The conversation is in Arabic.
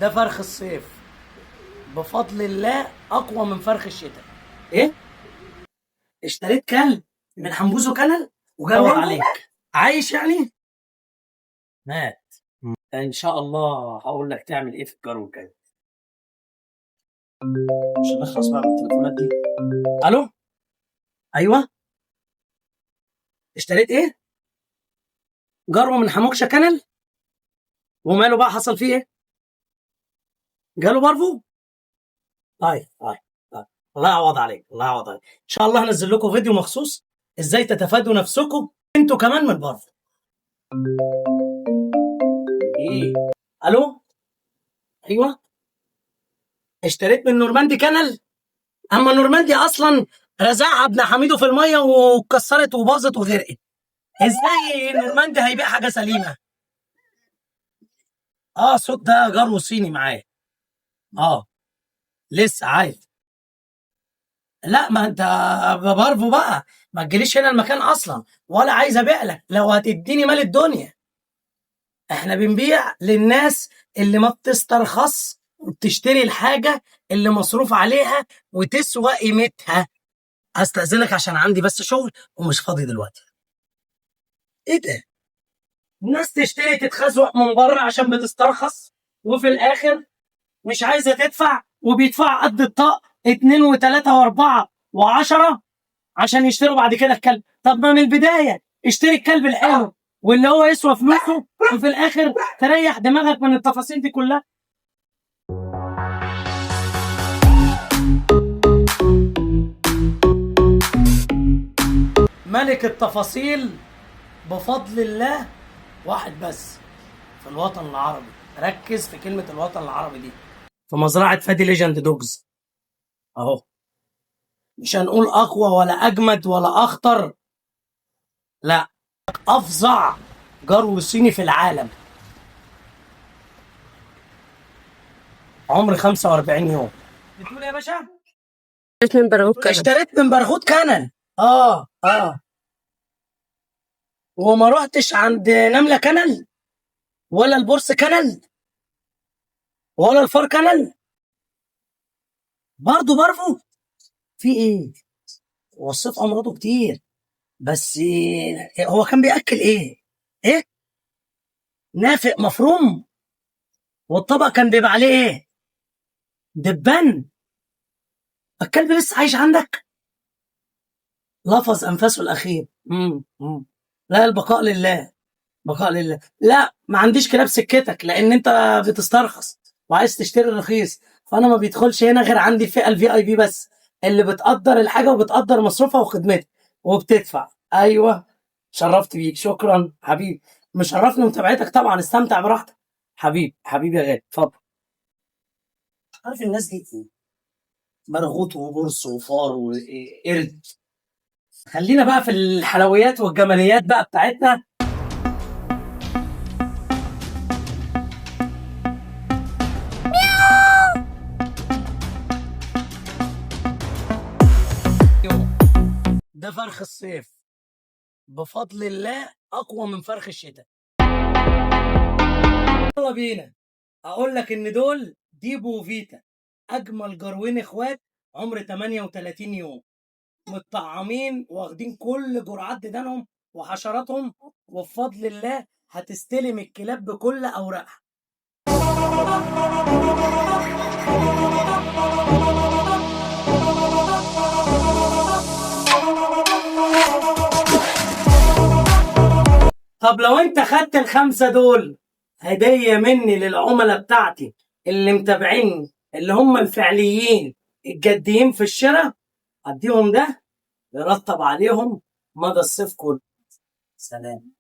ده فرخ الصيف بفضل الله اقوى من فرخ الشتاء. ايه؟ اشتريت كلب من حمبوزو كنل وجدور عليك، عايش يعني؟ مات. ان شاء الله هقول لك تعمل ايه في الجرو الجاي. مش هنخلص بقى من التليفونات دي. الو، ايوه، اشتريت ايه؟ جرو من حموكشة كنل. وماله بقى، حصل فيه ايه؟ جاله بارفو؟ طيب طيب طيب، الله يعوض عليك، الله يعوض عليك. ان شاء الله هنزل لكم فيديو مخصوص ازاي تتفادوا نفسكم انتوا كمان من بارفو. ايه؟ الو، ايوه، اشتريت من نورماندي كنل. اما نورماندي اصلا رزعها ابن حميدو في الميه واتكسرت وباظت وغرقت. ازاي نورماندي هيبيع حاجه سليمه؟ اه، صوت ده جرو صيني معاه. اه، لسه عايز. لا، ما انت بارفو بقى، ما تجيليش هنا المكان اصلا، ولا عايز ابيع لك لو هتديني مال الدنيا. احنا بنبيع للناس اللي ما بتسترخص وبتشتري الحاجه اللي مصروف عليها وتسوى قيمتها. استأذنك عشان عندي بس شغل ومش فاضي دلوقتي. ايه ده؟ الناس تشتري تتخزوق من بره عشان بتسترخص، وفي الاخر مش عايزه تدفع، وبيدفع قد الطاق 2 و3 و4 و10 عشان يشتروا بعد كده الكلب. طب ما من البدايه اشتري الكلب الحلو واللي هو يسوى فلوسه، وفي الاخر تريح دماغك من التفاصيل دي كلها. ملك التفاصيل بفضل الله واحد بس في الوطن العربي. ركز في كلمة الوطن العربي دي. في مزرعة فادي ليجند دوجز اهو. مش هنقول اقوى ولا اجمد ولا اخطر، لا، افظع جرو صيني في العالم. عمر 45 يوم. بتقول يا باشا؟ من برغوث كنل. اشتريت من برغوث كنل. اه، وما رحتش عند نملة كنل ولا البورس كنل ولا الفار كنل. برضه بارفو. في ايه؟ وصيت امراضه كتير، بس هو كان بياكل ايه؟ ايه؟ نافق مفروم. والطبق كان بيبقى عليه ايه؟ دبان. الكلب لسه عايش عندك؟ لفظ انفاسه الاخير. لا، البقاء لله، بقاء لله. لا، ما عنديش كلاب سكتك، لان انت بتسترخص وعايز تشتري رخيص، فانا ما بيدخلش هنا غير عندي الفئه الفي اي بي بس، اللي بتقدر الحاجه وبتقدر مصروفها وخدمتها وبتدفع. ايوه، شرفت بيك، شكرا حبيبي. مشرفني متابعتك طبعا، استمتع براحتك. حبيبي حبيبي يا غالي، اتفضل. عارف الناس دي ايه؟ مرغوط وبرص وفار وقرد. خلينا بقى في الحلويات والجماليات بقى بتاعتنا. ده فرخ الصيف بفضل الله اقوى من فرخ الشتاء. يلا بينا اقول لك ان دول ديبو وفيتا، اجمل جروين اخوات، عمر 38 يوم، متطعمين واخدين كل جرعات ديدانهم وحشراتهم، وبفضل الله هتستلم الكلاب بكل اوراقها. طب لو انت خدت ال5 دول هدية مني للعملاء بتاعتي اللي متابعيني، اللي هم الفعليين الجديين في الشراء، اديهم ده يرطب عليهم مدى الصيف كله. سلام.